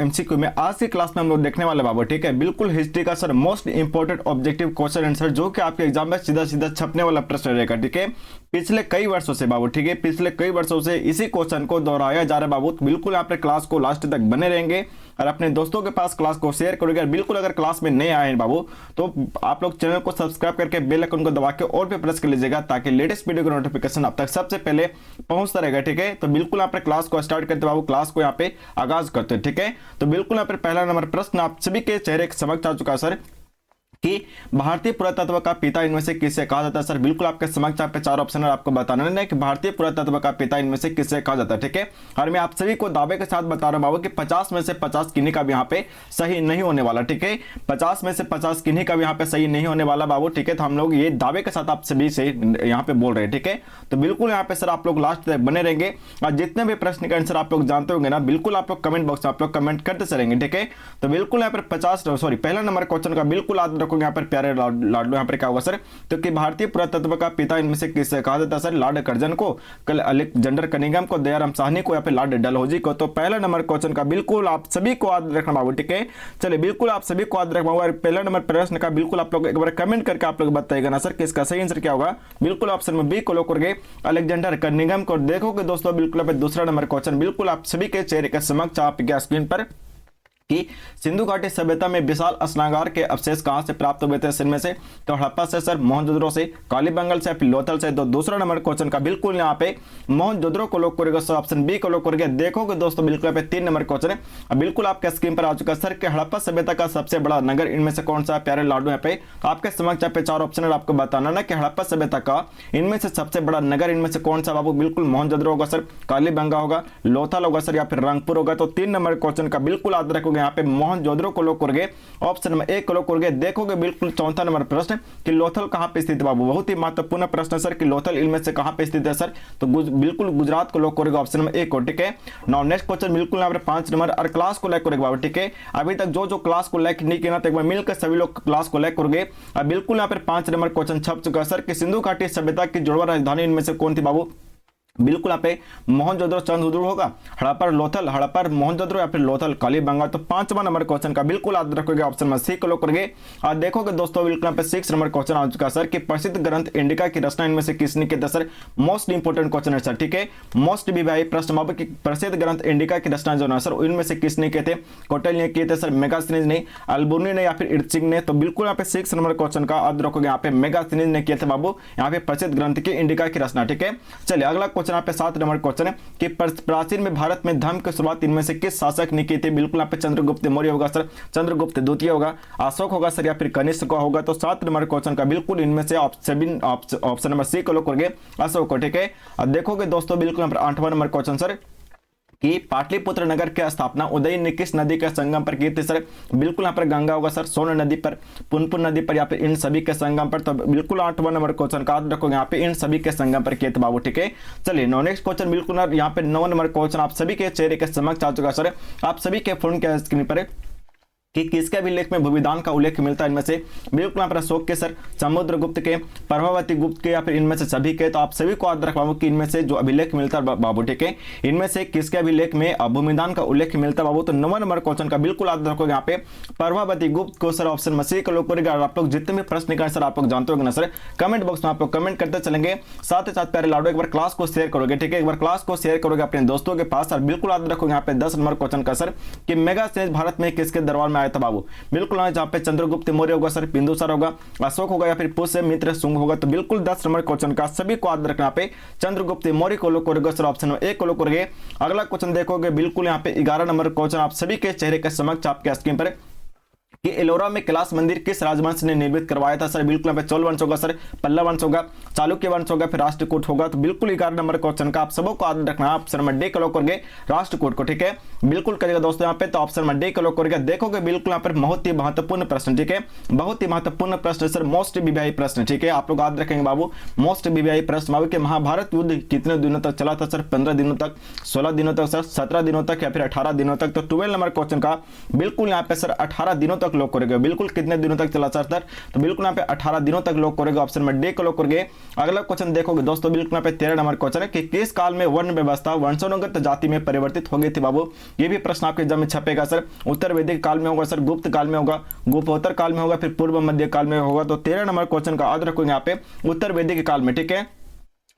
MCQ में आज की क्लास में हम लोग देखने वाले बाबू, ठीक है, बिल्कुल हिस्ट्री का sir most important objective question answer जो कि आपके एग्जाम में सीधा सीधा छपने वाला प्रश्न रहेगा। ठीक है, पिछले कई वर्षों से बाबू, ठीक है, पिछले कई वर्षों से इसी क्वेश्चन को दोहराया जा रहा है बाबू। बिल्कुल आप क्लास को लास्ट तक बने रहेंगे और अपने दोस्तों के पास क्लास को शेयर करोगे। बिल्कुल अगर क्लास में नए आए हैं बाबू तो आप लोग चैनल को सब्सक्राइब करके बेल आइकन को दबा के और पे प्रेस कर लीजिएगा ताकि लेटेस्ट वीडियो का नोटिफिकेशन आप तक सबसे पहले पहुंचता रहेगा। ठीक है, तो बिल्कुल आप क्लास को स्टार्ट करते बाबू, क्लास को यहाँ पे आगाज करते हैं। ठीक है, तो बिल्कुल यहाँ पर पहला नंबर प्रश्न आप सभी के चेहरे के समक्ष आ चुका है सर कि भारतीय पुरातत्व का पिता इनमें से किसे कहा जाता है। सर बिल्कुल आपके समक्ष यहाँ पे चार ऑप्शन है, आपको बताना है कि भारतीय पुरातत्व का पिता इनमें से किसे कहा जाता है। ठीक है, और मैं आप सभी को दावे के साथ बता रहा हूं बाबू कि 50 में से 50 किन्हीं का भी यहाँ पे सही नहीं होने वाला। ठीक है, 50 में से 50 किन्हीं का भी यहाँ पे सही नहीं होने वाला बाबू। ठीक है, तो हम लोग ये दावे के साथ आप सभी से यहाँ पे बोल रहे हैं। ठीक है, तो बिल्कुल यहाँ पे सर आप लोग लास्ट तक बने रहेंगे और जितने भी प्रश्न का आंसर आप लोग जानते होंगे ना, बिल्कुल आप लोग कमेंट बॉक्स में आप लोग कमेंट करते चलेंगे। ठीक है, तो बिल्कुल यहाँ पर पहला नंबर क्वेश्चन का बिल्कुल याद रखोगे यहाँ पर प्यारे लाडलो। यहाँ पर क्या होगा सर, तो कि भारतीय पुरातत्व का पिता इनमें से किसे कहा जाता है। सर लॉर्ड कर्जन को, कल अलेक्जेंडर कनिंघम को, दयाराम साहनी को या फिर लॉर्ड डलहौजी को। तो पहला नंबर क्वेश्चन का बिल्कुल आप सभी को याद रखना बाबू। ठीक है, चलिए बिल्कुल आप सभी को याद रखना बाबू। पहला नंबर प्रश्न का बिल्कुल आप लोग एक बार कमेंट करके आप लोग बताइएगा ना सर कि इसका सही आंसर क्या होगा। बिल्कुल ऑप्शन में बी को लोग करके अलेक्जेंडर कनिंघम को देखोगे दोस्तों। बिल्कुल दूसरा नंबर क्वेश्चन बिल्कुल आप सभी के चेहरे के समक्ष आप स्क्रीन पर कि सिंधु घाटी सभ्यता में विशाल स्नागार के अवशेष कहां से प्राप्त हुए थे। इनमें से तो हड़प्पा से सर, मोहनजोदड़ो से, कालीबंगन से, फिर लोथल से। तो दूसरा नंबर क्वेश्चन का बिल्कुल यहाँ पे मोहनजोदड़ो को लोग करेगा, सर ऑप्शन बी को लोग करेगा। देखोगे दोस्तों बिल्कुल यहाँ पे 3 नंबर क्वेश्चन है, बिल्कुल आपके स्क्रीन पर आ चुका है सर कि हड़प्पा सभ्यता का सबसे बड़ा नगर इनमें से कौन सा प्यारे लाडू। यहाँ पे आपके समक्ष यहाँ पे 4 ऑप्शन है, आपको बताना ना कि हड़प्पा सभ्यता का इनमें से सबसे बड़ा नगर इनमें से कौन सा बाबू। बिल्कुल मोहनजोदड़ो होगा सर, कालीबंगा होगा, लोथल होगा सर या फिर रंगपुर होगा। तो 3 नंबर क्वेश्चन का बिल्कुल याद रखोगे यहाँ पे मोहनजोदड़ो को लोग करोगे, ऑप्शन नंबर ए को लोग करोगे। देखोगे बिल्कुल चौथा नंबर प्रश्न कि लोथल कहां पे स्थित है बाबू। बहुत ही महत्वपूर्ण प्रश्न सर कि लोथल इनमें से कहां पे स्थित है सर, तो बिल्कुल गुजरात को लोग करोगे, ऑप्शन नंबर ए को। ठीक है, नाउ नेक्स्ट क्वेश्चन बिल्कुल यहाँ पर 5 नंबर और क्लास को लाइक करोगे बाबू। ठीक है, अभी तक जो क्लास को लाइक नहीं किया ना, तो एक बार मिलकर सभी लोग क्लास को लाइक करोगे। और बिल्कुल यहाँ पर 5 नंबर क्वेश्चन छप चुका है सर कि सिंधु घाटी सभ्यता की जुड़वा राजधानी इनमें से कौन थी बाबू। बिल्कुल यहाँ पे मोहनजोदड़ो चंद्रदुर्ग होगा, हड़प्पा लोथल, हड़प्पा मोहनजोदड़ो या फिर लोथल कालीबंगा। तो 5वां नंबर क्वेश्चन का बिल्कुल याद रखोगे, ऑप्शन में सी को लोग करोगे। और देखोगे दोस्तों बिल्कुल यहाँ पे 6 नंबर क्वेश्चन आ चुका सर कि प्रसिद्ध ग्रंथ इंडिका की रचना इनमें से किसने किया था। सर मोस्ट इंपोर्टेंट क्वेश्चन है सर। ठीक है, मोस्ट भी भाई प्रश्न बाबू की प्रसिद्ध ग्रंथ इंडिका की रचना जो है सर इनमें से किसने किए थे। कौटिल्य ने किए थे सर, मेगास्थनीज ने, अल्बुर्नी ने या फिर इर्सिंग ने। तो बिल्कुल यहाँ पे 6 नंबर क्वेश्चन का याद रखोगे, यहाँ पे मेगास्थनीज ने किए थे बाबू यहाँ पे प्रसिद्ध ग्रंथ की इंडिका की रचना। ठीक है, चलिए अगला क्वेश्चन यहाँ पे 7 नंबर क्वेश्चन है कि प्राचीन में भारत में धर्म की शुरुआत इनमें से किस शासक ने की थी। बिल्कुल यहाँ पे चंद्रगुप्त मौर्य होगा सर, चंद्रगुप्त द्वितीय होगा, अशोक होगा सर या फिर कनिष्क होगा। तो 7 नंबर क्वेश्चन का बिल्कुल इनमें से ऑप्शन नंबर सी को लोग करोगे, अशोक को। ठीक है, अब देखोगे दोस्तों बिल्कुल यहाँ पर 8वां नंबर क्वेश्चन सर कि पाटलिपुत्र नगर की स्थापना उदय ने किस नदी के संगम पर की थी। सर बिल्कुल यहाँ पर गंगा होगा सर, सोन नदी पर, पुनपुन नदी पर या फिर इन सभी के संगम पर। तो बिल्कुल 8वां नंबर क्वेश्चन का याद रखोगे, यहाँ पे इन सभी के संगम पर किए थे बाबू। ठीक है, चलिए नेक्स्ट क्वेश्चन बिल्कुल यहाँ पे 9 नंबर क्वेश्चन आप सभी के चेहरे के समक्ष आ चुका सर, आप सभी के फोन के स्क्रीन पर कि किसके भी लेख में भूविदान का उल्लेख मिलता है इनमें से। बिल्कुल यहाँ पर अशोक के सर, समुद्रगुप्त के, प्रभावती गुप्त के या फिर इनमें से सभी के। तो आप सभी को याद रखना कि इनमें से जो अभिलेख मिलता है बाबू। ठीक है, इनमें से किसके अभिलेख में भूमिदान का उल्लेख मिलता है बाबू। तो 9वां नंबर क्वेश्चन का बिल्कुल याद रखोगे यहाँ पे प्रभावती गुप्त को सर, ऑप्शन में सी को लोग करेगा। आप लोग जितने भी प्रश्न निकाले सर आप लोग जानते होंगे ना सर, कमेंट बॉक्स में आप लोग कमेंट करते चलेंगे। साथ ही साथ प्यारे लाडो एक बार क्लास को शेयर करोगे। ठीक है, एक बार क्लास को शेयर करोगे अपने दोस्तों के पास। और बिल्कुल याद रखोगे यहाँ पे 10 नंबर क्वेश्चन का सर कि मेगास्थनीज भारत में किसके दरबार में आया था बाबू। बिल्कुल जहां पे चंद्रगुप्त मौर्य होगा सर, बिंदुसार होगा, अशोक होगा या फिर पुष्य मित्र शुंग होगा। तो बिल्कुल 10 नंबर क्वेश्चन का सभी को याद रखना पे चंद्रगुप्त मौर्य को लोग करोगे सर, ऑप्शन में ए को लोग करोगे। अगला क्वेश्चन देखोगे बिल्कुल यहाँ पे 11 नंबर क्वेश्चन आप सभी के चेहरे के समक्ष आपके स्क्रीन पर कि एलोरा में कैलाश मंदिर किस राजवंश ने निर्मित करवाया था। सर बिल्कुल यहाँ पे चोल वंश होगा सर, पल्लव वंश होगा, चालुक्य वंश होगा, फिर राष्ट्रकूट होगा। तो बिल्कुल 11 नंबर क्वेश्चन का आप सबको याद रखना है, ऑप्शन में डी को लोग करोगे, राष्ट्रकूट को। ठीक है, बिल्कुल करेगा दोस्तों यहाँ पे, तो ऑप्शन में डी को लोग करोगे। देखोगे बिल्कुल यहाँ पर बहुत ही महत्वपूर्ण प्रश्न। ठीक है, बहुत ही महत्वपूर्ण प्रश्न सर, मोस्ट वीवीआई प्रश्न। ठीक है, आप लोग याद रखेंगे बाबू, मोस्ट वीवीआई प्रश्न बाबू कि महाभारत युद्ध कितने दिनों तक चला था। सर 15 दिनों तक, 16 दिनों तक सर, 17 दिनों तक या फिर 18 दिनों तक। तो 12 नंबर क्वेश्चन का बिल्कुल यहाँ पे सर 18 दिनों तक तक लॉक करोगे, बिल्कुल कितने दिनों तक चला सर, तो बिल्कुल यहाँ पे 18 दिनों तक लॉक करोगे, ऑप्शन में डी को लॉक करोगे। अगला क्वेश्चन देखोगे दोस्तों, बिल्कुल यहाँ पे 13 नंबर क्वेश्चन है कि किस काल में वर्ण व्यवस्था वंशानुगत जाति में परिवर्तित हो गई थी बाबू। ये भी प्रश्न आपके एग्जाम में छपेगा सर। उत्तर वैदिक काल में होगा सर, गुप्त काल में होगा, गुप्तोत्तर काल में होगा, फिर पूर्व मध्य काल में होगा। तो 13 नंबर क्वेश्चन का याद रखोगे यहाँ पे उत्तर वैदिक काल में, ठीक है।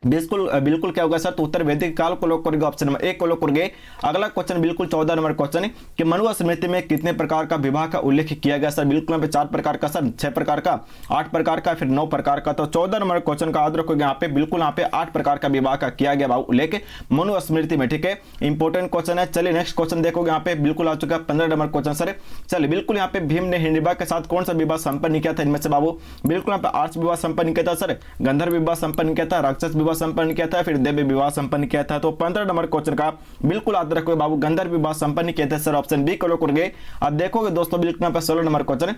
बिल्कुल क्या होगा सर, तो उत्तर वैदिक काल को लॉक करोगे, ऑप्शन नंबर ए को लॉक करोगे। अगला क्वेश्चन बिल्कुल 14 नंबर क्वेश्चन है कि मनुस्मृति में कितने प्रकार का विवाह का उल्लेख किया गया सर। बिल्कुल यहाँ पे 4 प्रकार का सर, 6 प्रकार का, 8 प्रकार का, फिर 9 प्रकार का। तो 14 नंबर क्वेश्चन का याद रखोगे यहाँ पे, बिल्कुल यहाँ पे 8 प्रकार का विवाह का किया गया उल्लेख मनुस्मृति में, ठीक है। इंपॉर्टेंट क्वेश्चन है। चलिए नेक्स्ट क्वेश्चन देखोगे यहाँ पे, बिल्कुल आ चुका है 15 नंबर क्वेश्चन सर। चलिए बिल्कुल यहाँ पे भीम ने हिडिंबा के साथ कौन सा विवाह संपन्न किया था इनमें से बाबू। बिल्कुल यहाँ पे आर्ष विवाह संपन्न किया था सर, गंधर्व विवाह संपन्न किया था, राक्षस विवाह संपन्न किया था, देव विवाह संपन्न किया था। तो 15 नंबर क्वेश्चन का बिल्कुल याद रखोगे बाबू, गंधर्व विवाह संपन्न किए थे सर, ऑप्शन बी को लॉक करोगे। अब देखोगे दोस्तों बिल्कुल यहाँ पे 16 नंबर क्वेश्चन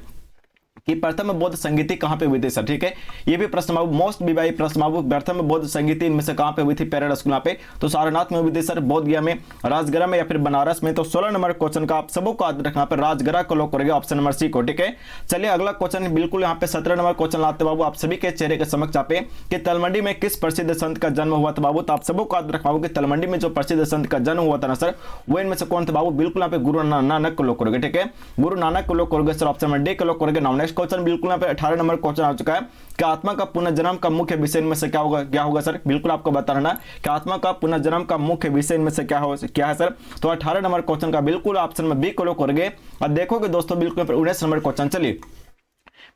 कि प्रथम बौद्ध संगीति कहां पे हुई थी सर, ठीक है। ये भी प्रश्न बाबू मोस्ट विवाही प्रश्न बाबू, प्रथम बौद्ध संगीति इनमें से कहां पे हुई थी, पैराडाइज स्कूल पे, तो सारनाथ में हुई थी सर, बोध गया में, राजगढ़ में या फिर बनारस में। तो 16 नंबर क्वेश्चन का आप सबको याद रखना पे राजगढ़ को लॉक करेंगे, ऑप्शन नंबर सी को, ठीक है। चलिए अगला क्वेश्चन बिल्कुल यहाँ पे 17 नंबर क्वेश्चन लाते बाबू आप सभी के चेहरे के समक्ष पे कि तलमंडी में किस प्रसिद्ध संत का जन्म हुआ था बाबू। तो आप सबको याद रखना कि तलमंडी में जो प्रसिद्ध संत का जन्म हुआ था ना सर, वो इनमें से कौन था बाबू। बिल्कुल यहाँ पे गुरु नानक को लॉक करोगे, ठीक है, गुरु नानक को लॉक करोगे सर, ऑप्शन नंबर डी को लॉक करोगे। नाउ नेक्स्ट क्वेश्चन बिल्कुल यहाँ पे 18 नंबर क्वेश्चन आ चुका है कि आत्मा का पुनर्जन्म का मुख्य विषय इनमें से क्या होगा सर। बिल्कुल आपको बताना कि आत्मा का पुनर्जन्म का मुख्य विषय इनमें से क्या है सर। तो 18 नंबर क्वेश्चन का बिल्कुल ऑप्शन में बी को लॉक करोगे। अब देखोगे दोस्तों बिल्कुल 19 नंबर क्वेश्चन, चलिए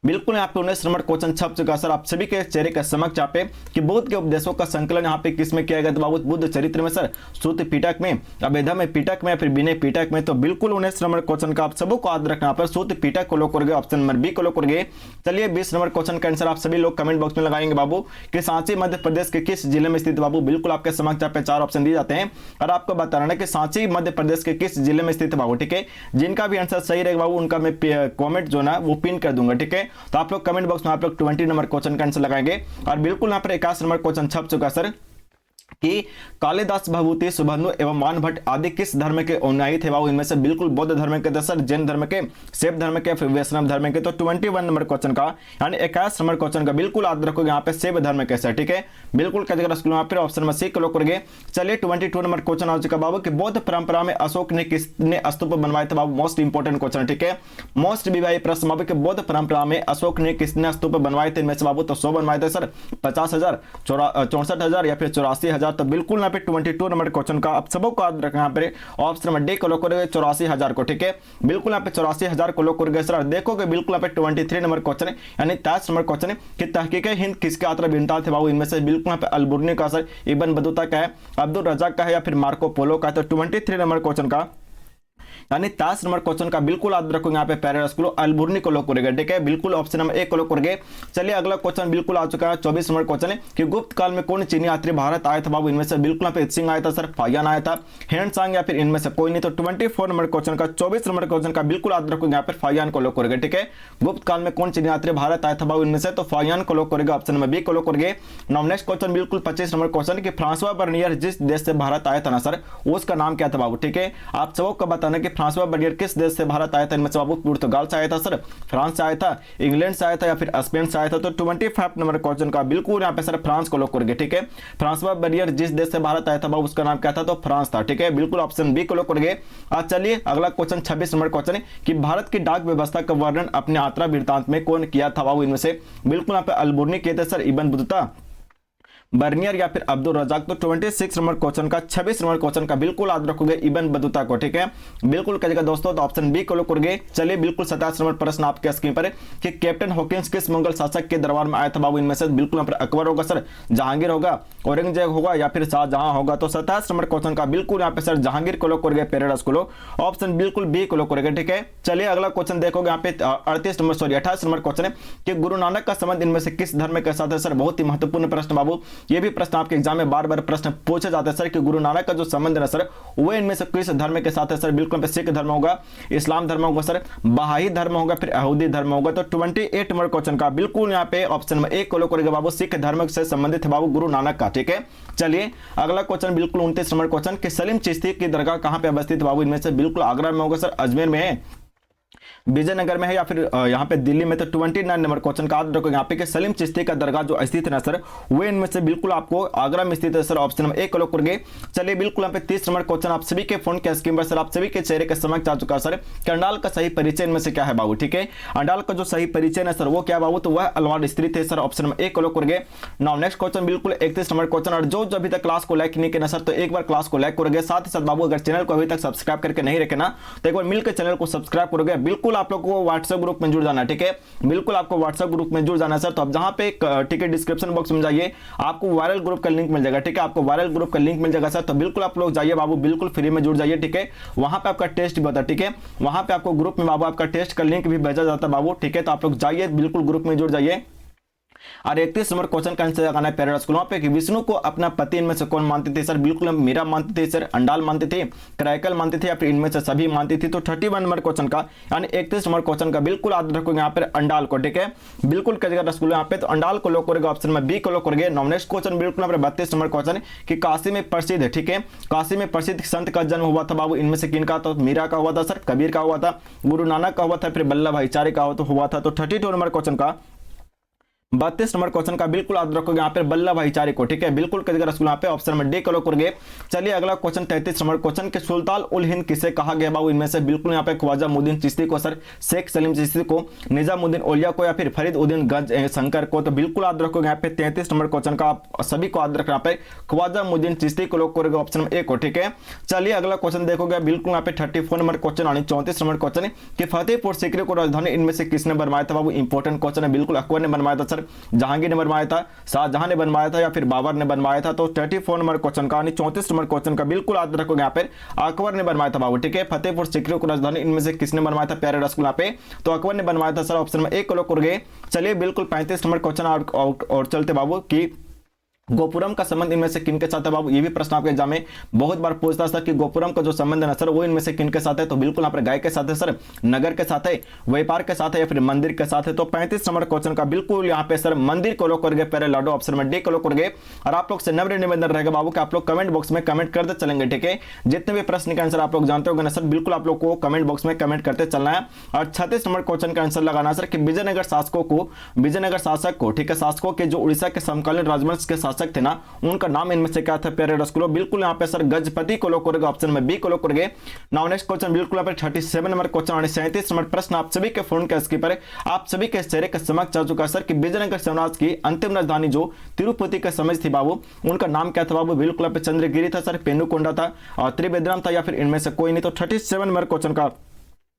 बिल्कुल यहाँ पे 19 नंबर क्वेश्चन छप चुका सर आप सभी के चेहरे के समक्ष यहाँ पे कि बुद्ध के उपदेशों का संकलन यहाँ पे किसमें किया गया था बाबू, बुद्ध चरित्र में सर, सूत्र पिटक में, अभेदम पिटक में, फिर विनय पिटक में। तो बिल्कुल 19 नंबर क्वेश्चन का आप सबको याद रखना पर सूत्र पिटक को लॉक करोगे, ऑप्शन नंबर बी को लॉक करोगे। चलिए 20 नंबर क्वेश्चन का आंसर आप सभी लोग कमेंट बॉक्स में लगाएंगे बाबू कि सांची मध्य प्रदेश के किस जिले में स्थित बाबू। बिल्कुल आपके समक्ष यहाँ पे 4 ऑप्शन दिए जाते हैं और आपको बताना है कि सांची मध्य प्रदेश के किस जिले में स्थित बाबू, ठीक है। जिनका भी आंसर सही रहेगा बाबू उनका मैं कॉमेंट जो ना वो पिन कर दूंगा, ठीक है। तो आप लोग कमेंट बॉक्स में आप लोग 20 नंबर क्वेश्चन का आंसर लगाएंगे। और बिल्कुल यहाँ पर 21 नंबर क्वेश्चन छप चुका सर कि कालिदास भभूति सुबंधु एवं मान भट्ट आदि किस धर्म के अनुयायी थे बाबू। इनमें से बिल्कुल बौद्ध धर्म के थे सर, जैन धर्म के, शैव धर्म के, फिर वैष्णव धर्म के। तो 21 नंबर क्वेश्चन का यानी 21 नंबर क्वेश्चन का बिल्कुल याद रखोगे यहाँ पे शैव धर्म के सर, ठीक है। बिल्कुल फिर ऑप्शन नंबर सी क्लिक करोगे। चलिए 22 नंबर क्वेश्चन आ चुका बाबू कि बौद्ध परंपरा में अशोक ने किसने स्तूप बनवाए थे बाबू। मोस्ट इंपोर्टेंट क्वेश्चन, ठीक है, मोस्ट विवाही प्रश्न बाबू कि बौद्ध परंपरा में अशोक ने किसने स्तूप बनवाए थे इनमें से बाबू। तो 100 बनवाए थे सर, 50,000, 64,000 या फिर 84,000। तो बिल्कुल यहाँ पे 22 नंबर क्वेश्चन का आप सबको याद रखना यहाँ पे ऑप्शन नंबर डी को लॉक करोगे 84,000 को, ठीक है। बिल्कुल यहाँ पे 84,000 को लॉक करोगे सर। देखोगे बिल्कुल यहाँ पे 23 नंबर क्वेश्चन है यानी 23 नंबर क्वेश्चन है कि तहकीक हिंद किसके आत्रा बिनता थे बाबू। इनमें से बिल्कुल यहाँ पे अलबुर्नी का सर, इब्न बतूता का है, अब्दुल रजाक का है या फिर मार्को पोलो का है। तो 23 नंबर क्वेश्चन का यानी 23 नंबर क्वेश्चन का बिल्कुल याद रखोगे यहाँ पे पैराडाइज स्कूल अलबुर्नी को लॉक करोगे, ठीक है। बिल्कुल ऑप्शन नंबर ए को लॉक करोगे। चलिए अगला क्वेश्चन बिल्कुल आ चुका है 24 नंबर क्वेश्चन है कि गुप्त काल में कौन चीनी यात्री भारत आया था बाबू। इनमें से बिल्कुल यहाँ पे सिंह आया था सर, फायान आया था, हेनसांग या फिर इनमें से कोई नहीं। तो 24 नंबर क्वेश्चन का 24 नंबर क्वेश्चन का बिल्कुल याद रखोगे यहाँ पे फायान को लॉक करोगे, ठीक है। गुप्त काल में कौन चीनी यात्री भारत आया था बाबू इनमें से, तो फायान को लॉक करोगे, ऑप्शन नंबर बी को लॉक करोगे। नाउ नेक्स्ट क्वेश्चन बिल्कुल 25 नंबर क्वेश्चन कि फ्रांसवा बर्नियर जिस देश से भारत आया था ना सर उसका नाम क्या था बाबू, ठीक है। आप सबको बताना कि फ्रांसवा बर्नियर किस देश से भारत आया था इनमें से बाबू। पुर्तगाल से आया था सर, फ्रांस से आया था, इंग्लैंड से आया था या फिर स्पेन से आया था। तो 25 नंबर क्वेश्चन का बिल्कुल यहाँ पे सर फ्रांस को लॉक करोगे, ठीक है। फ्रांसवा बर्नियर जिस देश से भारत आया था बाबू उसका नाम क्या था, तो फ्रांस था, ठीक है। बिल्कुल ऑप्शन बी को लॉक करोगे। आज चलिए अगला क्वेश्चन 26 नंबर क्वेश्चन है कि भारत की डाक व्यवस्था का वर्णन अपने यात्रा वृत्तांत में कौन किया था बाबू। इनमें से बिल्कुल यहाँ पे अलबुर्नी किए थे सर, इब्न बतूता, बर्नियर या फिर अब्दुल रजाक। तो 26 नंबर क्वेश्चन का 26 नंबर क्वेश्चन का बिल्कुल याद रखोगे इब्न बतूता को, ठीक है। बिल्कुल करेगा दोस्तों, तो ऑप्शन बी को लॉक करोगे। चलिए बिल्कुल 27 नंबर प्रश्न आपके स्क्रीन पर है कि कैप्टन हॉकिंस किस मुगल शासक के दरबार में आया था बाबू। इनमें से बिल्कुल यहाँ पर अकबर होगा सर, जहांगीर होगा, औरंगजेब होगा या फिर शाहजहां होगा। तो 27 नंबर क्वेश्चन का बिल्कुल यहाँ पे सर जहांगीर को लॉक करोगे, पैराडाइज को लो, ऑप्शन बिल्कुल बी को लॉक करोगे, ठीक है। चलिए अगला क्वेश्चन देखोगे यहाँ पे 28 नंबर क्वेश्चन है कि गुरु नानक का संबंध इनमें से किस धर्म के साथ है सर। बहुत ही महत्वपूर्ण प्रश्न बाबू, ये भी प्रश्न आपके एग्जाम में बार बार प्रश्न पूछे जाते हैं सर कि गुरु नानक का जो संबंध है सर वो इनमें से किस धर्म के साथ है सर। बिल्कुल सिख धर्म होगा, इस्लाम धर्म होगा सर, बहाई धर्म होगा, फिर यहूदी धर्म होगा। तो 28 नंबर क्वेश्चन का बिल्कुल यहाँ पे ऑप्शन नंबर ए को लॉक करेगा बाबू, सिख धर्म से संबंधित है बाबू गुरु नानक का, ठीक है। चलिए अगला क्वेश्चन बिल्कुल 29 नंबर क्वेश्चन कि सलीम चिश्ती की दरगाह कहां पे अवस्थित बाबू। इनमें से बिल्कुल आगरा में होगा सर, अजमेर में है, विजयनगर में है या फिर यहाँ पे दिल्ली में, तो 29 नंबर क्वेश्चन का याद रखोगे यहाँ पे कि सलीम चिश्ती का दरगाह जो स्थित है ना सर, वो इनमें से बिल्कुल आपको आगरा में स्थित है सर, ऑप्शन नंबर 1 क्लिक करोगे। चलिए बिल्कुल यहाँ पे 30 नंबर क्वेश्चन आप सभी के फोन के स्क्रीन पर सर आप सभी के चेहरे के समक्ष आ चुका है सर कि अंडाल का सही परिचय इनमें से क्या है बाबू, ठीक है। अंडाल का जो सही परिचय है सर वो क्या बाबू, तो वह अलवार स्थित है सर, ऑप्शन नंबर 1 क्लिक करोगे। नाउ नेक्स्ट क्वेश्चन बिल्कुल 31 नंबर क्वेश्चन, और जो अभी तक क्लास को लाइक नहीं किया सर तो एक बार क्लास को लाइक करोगे, साथ ही साथ बाबू अगर चैनल को अभी तक सब्सक्राइब करके नहीं रखे ना तो एक बार मिलकर चैनल को सब्सक्राइब करोगे। बिल्कुल आप लोग को व्हाट्सएप ग्रुप में जुड़ जाना, ठीक है, बिल्कुल आपको व्हाट्सएप ग्रुप में जुड़ जाना सर। तो आप जहां पे ठीक है डिस्क्रिप्शन बॉक्स में जाइए, आपको वायरल ग्रुप का लिंक मिल जाएगा, ठीक है, आपको वायरल ग्रुप का लिंक मिल जाएगा सर। तो बिल्कुल आप लोग जाइए बाबू, बिल्कुल फ्री में जुड़ जाइए, ठीक है। वहां पे आपका टेस्ट भी होता है, ठीक है, वहां पे आपको ग्रुप में बाबू आपका टेस्ट का लिंक भी भेजा जाता है बाबू, ठीक है। तो आप लोग जाइए, बिल्कुल ग्रुप में जुड़ जाइए। और 31 नंबर क्वेश्चन का आंसर लगाना है पैराडॉक्स को, वहां पे कि विष्णु को अपना पति इनमें से कौन मानते थे सर, बिल्कुल मीरा मानते थे सर, अंडाल मानते थे, कराइकल मानते थे या फिर इनमें से सभी मानती थी। तो 31 नंबर क्वेश्चन का यानी 31 नंबर क्वेश्चन का बिल्कुल याद रखोगे यहाँ पर अंडाल को, ठीक है, बिल्कुल करेगा रसगुल्ला यहाँ पे, तो अंडाल को लोग करेगा, ऑप्शन में बी को लोग करेंगे। नेक्स्ट क्वेश्चन बिल्कुल यहाँ पर 32 नंबर क्वेश्चन कि काशी में प्रसिद्ध है, ठीक है, काशी में प्रसिद्ध संत का जन्म हुआ था बाबू, इनमें से किनका, तो मीरा का हुआ था सर, कबीर का हुआ था, गुरु नानक का हुआ था, फिर वल्लभ भाईचारे का हुआ था। तो 32 नंबर क्वेश्चन का 32 नंबर क्वेश्चन का बिल्कुल याद रखोगे यहाँ पे वल्लभ भाईचारे को, ठीक है, बिल्कुल करेगा रसगुल्ला यहाँ पे, ऑप्शन में डी क्लिक करोगे। चलिए अगला क्वेश्चन 33 नंबर क्वेश्चन के सुल्तान उल हिंद किसे कहा गया बाबू, इनमें से बिल्कुल यहाँ पे ख्वाजा मुद्दीन चिश्ती को सर, शेख सलीम चिश्ती को, निजामुद्दीन औलिया को या फिर फरीद उद्दीन गंज शंकर को। तो बिल्कुल याद रखोगे यहाँ पे 33 नंबर क्वेश्चन का आप सभी को याद रखना यहाँ पे ख्वाजा मुद्दीन चिश्ती को लोग करोगे, ऑप्शन में ए को, ठीक है। चलिए अगला क्वेश्चन देखोगे बिल्कुल यहाँ पे 34 नंबर क्वेश्चन यानी 34 नंबर क्वेश्चन कि फतेहपुर सीकरी को राजधानी इनमें से किसने बनवाया था बाबू, इंपॉर्टेंट क्वेश्चन है, बिल्कुल अकबर ने बनवाया था सर, जहांगीर बनवाया था, शाहजहां ने बनवाया था या फिर बाबर ने बनवाया था। तो 34 नंबर क्वेश्चन का 34 नंबर क्वेश्चन का बिल्कुल याद रखोगे यहाँ पे अकबर ने बनवाया था बाबू, ठीक है। फतेहपुर सीकरी को राजधानी इनमें से किसने बनवाया था प्यारे रसगुल्ला यहाँ पे, तो अकबर ने बनवाया था सर, ऑप्शन में एक क्लिक करोगे। चलिए बिल्कुल 35 नंबर क्वेश्चन और चलते बाबू कि गोपुरम का संबंध इनमें से किनके साथ है बाबू, ये भी प्रश्न आपके एग्जाम में बहुत बार पूछता है सर कि गोपुरम का जो संबंध है ना सर वो इनमें से किनके साथ है, तो बिल्कुल यहाँ पर गाय के साथ है सर, नगर के साथ है, व्यापार के साथ है या फिर मंदिर के साथ है। तो 35 नंबर क्वेश्चन का बिल्कुल यहाँ पे सर मंदिर को लोग करके पहले लाडो, ऑप्शन में डी को लोग करोगे। और आप लोग से नम्र निवेदन रहेगा बाबू कि आप लोग कमेंट बॉक्स में कमेंट करते चलेंगे, ठीक है, जितने भी प्रश्न का आंसर आप लोग जानते होंगे ना सर बिल्कुल आप लोग को कमेंट बॉक्स में कमेंट करते चलना है। और 36 नंबर क्वेश्चन का आंसर लगाना सर कि विजयनगर शासक को, ठीक है, शासकों के जो उड़ीसा के समकालीन राजवंश के शासक थे ना उनका नाम इनमें से क्या था प्यारे रसगुल्लो, बिल्कुल यहाँ पे सर गजपति को लोग करोगे, ऑप्शन में बी को लोग करोगे। नाउ नेक्स्ट क्वेश्चन बिल्कुल यहाँ पे 37 नंबर क्वेश्चन और 37 नंबर प्रश्न आप सभी के फोन के स्क्रीन पर आप सभी के चेहरे के समक्ष आ चुका है सर कि विजयनगर साम्राज्य की अंतिम राजधानी जो तिरुपति के समझ थी बाबू उनका नाम क्या था बाबू, बिल्कुल यहाँ पे चंद्रगिरी था सर, पेनुकोंडा था और त्रिवेंद्रम था या फिर इनमें से कोई नहीं। तो 37 नंबर क्वेश्चन का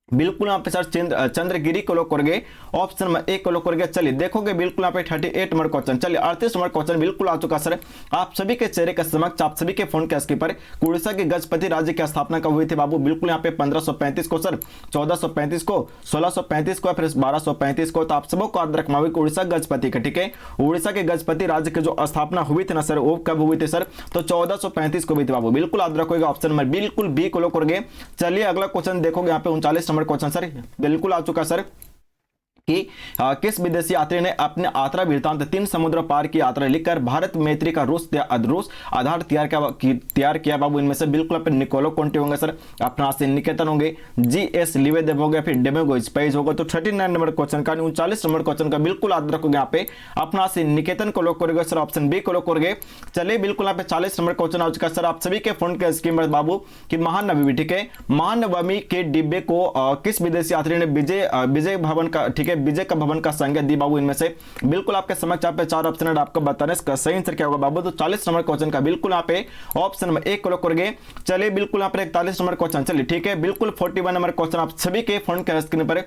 बिल्कुल यहाँ पे सर चंद्रगिरी को लोग करोगे, ऑप्शन में एक को लोग करोगे। चलिए देखोगे बिल्कुल यहाँ पे 38 नंबर क्वेश्चन, चलिए 38 नंबर क्वेश्चन बिल्कुल आ चुका सर आप सभी के चेहरे के समक्ष, आप सभी के फोन के स्क्रीन पर उड़ीसा के गजपति राज्य की स्थापना कब हुई थी बाबू, बिल्कुल यहाँ पे 1535 को सर, 1435 को, 1635 को, फिर 1235 को। तो आप सबको याद रखना होगा उड़ीसा गजपति का, ठीक है, उड़ीसा के गजपति राज्य की जो स्थापना हुई थी ना सर वो कब हुई थी सर, तो 1435 को हुई थी बाबू, बिल्कुल याद रखोगे, ऑप्शन में बिल्कुल बी को लोग करोगे। चलिए अगला क्वेश्चन देखोगे यहाँ पे 39 नंबर क्वेश्चन सर बिल्कुल आ चुका सर कि किस विदेशी यात्री ने अपने यात्रा वृत्तांत 3 समुद्र पार की यात्रा लिखकर भारत मैत्री का रूस आधार तैयार किया बाबू, इनमें से बिल्कुल अपने निकोलो कोंटे होंगे सर, अपना से निकेतन होंगे, जीएस लिवेदेव हो गया, फिर डेमेगो स्पेस होगा। तो 39 नंबर क्वेश्चन का 39 नंबर क्वेश्चन का बिल्कुल याद रखोगे यहाँ पे अपना से निकेतन को लोग करोगे सर, ऑप्शन बी को लोग करोगे। चलिए बिल्कुल यहाँ पे 40 नंबर क्वेश्चन आ चुका सर आप सभी के फोन के स्क्रीन पर बाबू कि महानवमी, ठीक है, महानवमी के डिब्बे को किस विदेशी यात्री ने विजय भवन का, ठीक है, विजय का भवन का संज्ञा दी बाबू, इनमें से बिल्कुल आपके समक्ष यहाँ पे 4 ऑप्शन है, आपको बताना इसका सही आंसर क्या होगा बाबू। तो 40 नंबर क्वेश्चन का बिल्कुल यहाँ पे ऑप्शन में एक क्लिक करोगे। चलिए बिल्कुल यहाँ पे 41 नंबर क्वेश्चन, चलिए ठीक है, बिल्कुल 41 नंबर क्वेश्चन आप सभी के फोन के स्क्रीन पर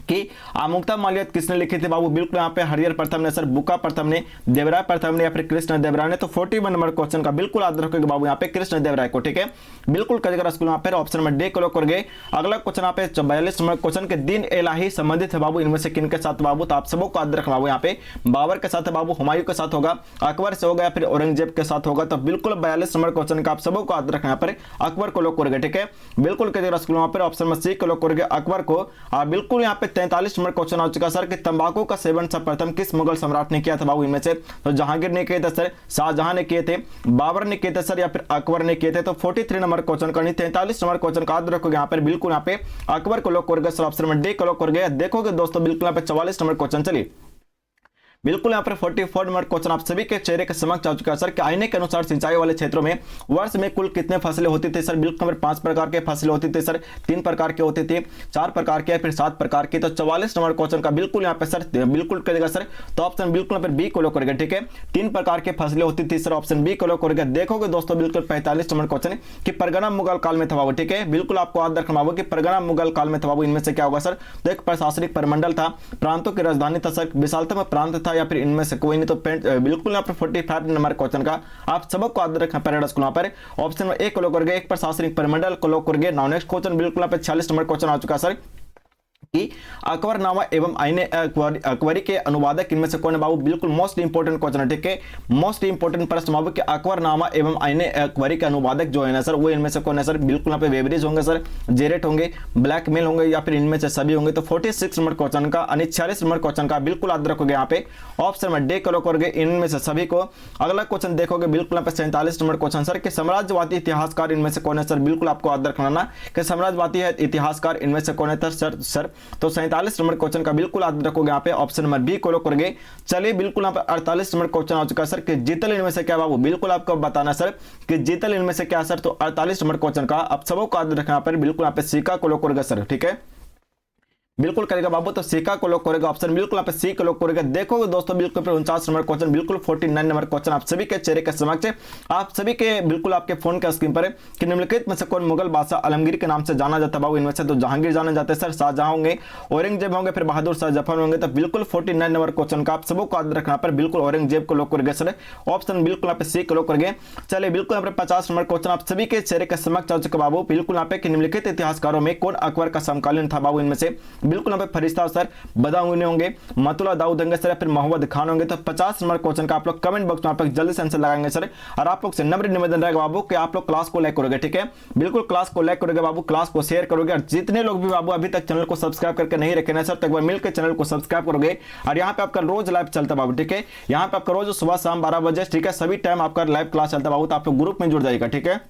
कि आमुक्ता माल्यद किसने लिखी थी बाबू, बिल्कुल यहाँ पे हरिहर प्रथम ने सर, बुका प्रथम ने, देवराय प्रथम ने या फिर कृष्ण देवराय ने। तो 41 नंबर क्वेश्चन का बिल्कुल याद रखोगे बाबू यहाँ पे कृष्ण देवराय को, ठीक है, बिल्कुल करेगा स्कूल यहाँ पे ऑप्शन में डे क्लिक करोगे। अगला क्वेश्चन यहाँ पे 42 नंबर क्वेश्चन के दिन इलाही संबंधित है बाबू, इनमें से किनके साथ बाबू, तो आप सबको याद रखना बाबू यहाँ पे बाबर के साथ है बाबू, हुमायूं के साथ होगा, अकबर से होगा या फिर औरंगजेब के साथ होगा। तो बिल्कुल 42 नंबर क्वेश्चन का आप सबको याद रखना यहाँ पर अकबर को लोग करोगे, ठीक है, बिल्कुल करेगा स्कूल यहाँ पर ऑप्शन में सी को लोग करोगे अकबर को। बिल्कुल यहाँ पे 43 नंबर क्वेश्चन आ चुका सर कि तंबाकू का सेवन सर्वप्रथम किस मुगल सम्राट ने किया था बाबू इनमें से? तो जहांगीर ने किए थे सर, शाहजहां ने किए थे, बाबर ने किए थे सर, या फिर अकबर ने किए थे? तो 43 नंबर क्वेश्चन का नहीं 43 नंबर क्वेश्चन का याद रखोगे यहाँ पर बिल्कुल यहाँ पे अकबर को लॉक कर गए सर, ऑप्शन नंबर डी को लॉक कर गए। देखोगे दोस्तों बिल्कुल यहाँ पे 44 नंबर क्वेश्चन, चलिए बिल्कुल यहाँ पर 44 नंबर क्वेश्चन आप सभी के चेहरे के समक्ष आ चुका है सर कि आईने के अनुसार सिंचाई वाले क्षेत्रों में वर्ष में कुल कितने फसलें होती थी सर? बिल्कुल नंबर 5 प्रकार के फसलें होती थी सर, 3 प्रकार के होते थे, 4 प्रकार के, फिर 7 प्रकार के। तो 44 नंबर क्वेश्चन का बिल्कुल यहाँ पे सर बिल्कुल करेगा सर, तो ऑप्शन बिल्कुल यहाँ पर बी को लॉक करेगा, ठीक है। 3 प्रकार के फसलें होती थी सर, ऑप्शन बी को लॉक करेगा। देखोगे दोस्तों बिल्कुल 45 नंबर क्वेश्चन कि परगना मुगल काल में था बाबू, ठीक है। बिल्कुल आपको याद रखना बाबू कि परगना मुगल काल में था बाबू, इनमें से क्या होगा सर? तो एक प्रशासनिक परिमंडल था, प्रांतों की राजधानी था सर, विशालतम प्रांत था, या फिर इनमें से नहीं? तो बिल्कुल यहाँ पर 45 नंबर क्वेश्चन का आप सबको याद रखना पैराडाइज को यहाँ पर ऑप्शन नंबर ए को लॉक करके एक प्रशासनिक परिमंडल को लॉक करके। नाउ नेक्स्ट क्वेश्चन बिल्कुल यहाँ पे 46 नंबर क्वेश्चन आ चुका सर कि अकबरनामा एवं आईने अकबरी के अनुवादक इनमें से कौन है बाबू? बिल्कुल मोस्ट इंपोर्टेंट क्वेश्चन है, ठीक है। मोस्ट इंपोर्टेंट प्रश्न बाबू कि अकबरनामा एवं आईने अकबरी के अनुवादक जो है ना सर, वो इनमें से कौन है सर? बिल्कुल यहाँ पे वेबरीज होंगे सर, जेरेट होंगे, ब्लैकमेल होंगे, या फिर इनमें से सभी होंगे। तो 46 नंबर क्वेश्चन का 46 नंबर क्वेश्चन का बिल्कुल याद रखोगे यहाँ पे ऑप्शन में डे करो करोगे इनमें से सभी को। अगला क्वेश्चन देखोगे बिल्कुल यहाँ पे 47 नंबर क्वेश्चन सर कि साम्राज्यवादी इतिहासकार इनमें से कौन है सर? बिल्कुल आपको याद रखना ना कि साम्राज्यवादी इतिहासकार इनमें से कौन है सर? तो 47 नंबर क्वेश्चन का बिल्कुल याद रखोगे यहाँ पे ऑप्शन नंबर बी को लॉक करोगे। चलिए बिल्कुल यहाँ पे 48 नंबर क्वेश्चन आ चुका सर कि जीतल इनमें से क्या बाबू? बिल्कुल आपको बताना सर कि जीतल इनमें से क्या सर? तो 48 नंबर क्वेश्चन का आप सबको याद रखना पर बिल्कुल यहाँ पे सिक्का को लॉक करोगे सर, ठीक है। बिल्कुल करेगा बाबू, तो सिक्का को लॉक करेगा, ऑप्शन बिल्कुल यहाँ पे सी को लॉक करेगा। देखोगे दोस्तों बिल्कुल 49 नंबर क्वेश्चन बिल्कुल 49 नंबर क्वेश्चन आप सभी के चेहरे के समक्ष आप सभी के बिल्कुल आपके फोन के स्क्रीन पर कि निम्नलिखित में से कौन मुगल बादशाह आलमगीर के नाम से जाना जाता है बाबू? इनमें से तो जहांगीर जाने जाते हैं सर, शाहजहां होंगे, औरंगजेब होंगे, फिर बहादुर शाह जफर होंगे। तो बिल्कुल 49 नंबर क्वेश्चन का आप सबको याद रखना पर बिल्कुल औरंगजेब को लॉक करेंगे सर, ऑप्शन बिल्कुल यहाँ पे सी को लॉक करेंगे। चलिए बिल्कुल यहाँ पे 50 नंबर क्वेश्चन आप सभी के चेहरे के समक्ष आ चुके बाबू बिल्कुल यहाँ पे कि निम्नलिखित इतिहासकारों में कौन अकबर का समकालीन था बाबू? इनमें से बिल्कुल यहाँ पे फरिश्ता सर, बदाऊनी होंगे, मतुला दाऊद होंगे सर, फिर मोहम्मद खान होंगे। तो 50 नंबर क्वेश्चन का आप लोग कमेंट बॉक्स में आप लोग जल्दी से आंसर लगाएंगे सर। और आप लोग से नम्र निवेदन रहेगा बाबू कि आप लोग क्लास को लाइक करोगे, ठीक है। बिल्कुल क्लास को लाइक करोगे बाबू, क्लास को शेयर करोगे, और जितने लोग भी बाबू अभी तक चैनल को सब्सक्राइब करके नहीं रखे ना सर, तो एक बार मिलकर चैनल को सब्सक्राइब करोगे। और यहाँ पे आपका रोज लाइव चलता है बाबू, ठीक है। यहाँ पे आपका रोज सुबह शाम 12 बजे, ठीक है, सभी टाइम आपका लाइव क्लास चलता है बाबू। तो आप लोग ग्रुप में जुड़ जाएगा, ठीक है।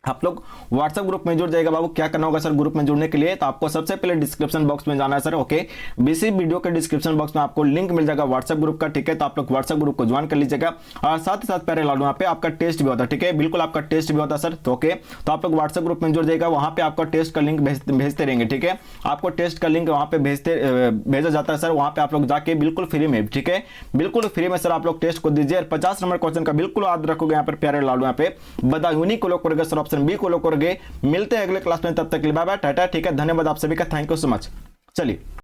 आप लोग व्हाट्सएप ग्रुप में जुड़ जाएगा बाबू। क्या करना होगा सर ग्रुप में जुड़ने के लिए? तो आपको सबसे पहले डिस्क्रिप्शन बॉक्स में जाना है सर, ओके। बीसी वीडियो के डिस्क्रिप्शन बॉक्स में आपको लिंक मिल जाएगा व्हाट्सएप ग्रुप का, ठीक है। तो आप लोग व्हाट्सएप ग्रुप को ज्वाइन कर लीजिएगा। और साथ ही साथ पहले लाडू यहाँ पे आपका टेस्ट भी होता है, ठीक है। बिल्कुल आपका टेस्ट भी होता है सर, तो ओके। तो आप लोग व्हाट्सएप ग्रुप में जुड़ जाएगा, वहाँ पे आपका टेस्ट का लिंक भेजते रहेंगे, ठीक है। आपको टेस्ट का लिंक वहाँ पे भेजा जाता है सर, वहाँ पे आप लोग जाके बिल्कुल फ्री में, ठीक है, बिल्कुल फ्री में सर आप लोग टेस्ट को दीजिए। 50 नंबर क्वेश्चन का बिल्कुल याद रखोगे यहाँ पर प्यारे लाडू, यहाँ पे बदायूनी को लॉक करोगे सर, ऑप्शन बी को लॉक करोगे। मिलते हैं अगले क्लास में, तब तक के लिए बाय बाय टाटा, ठीक है। धन्यवाद आप सभी का, थैंक यू सो मच। चलिए।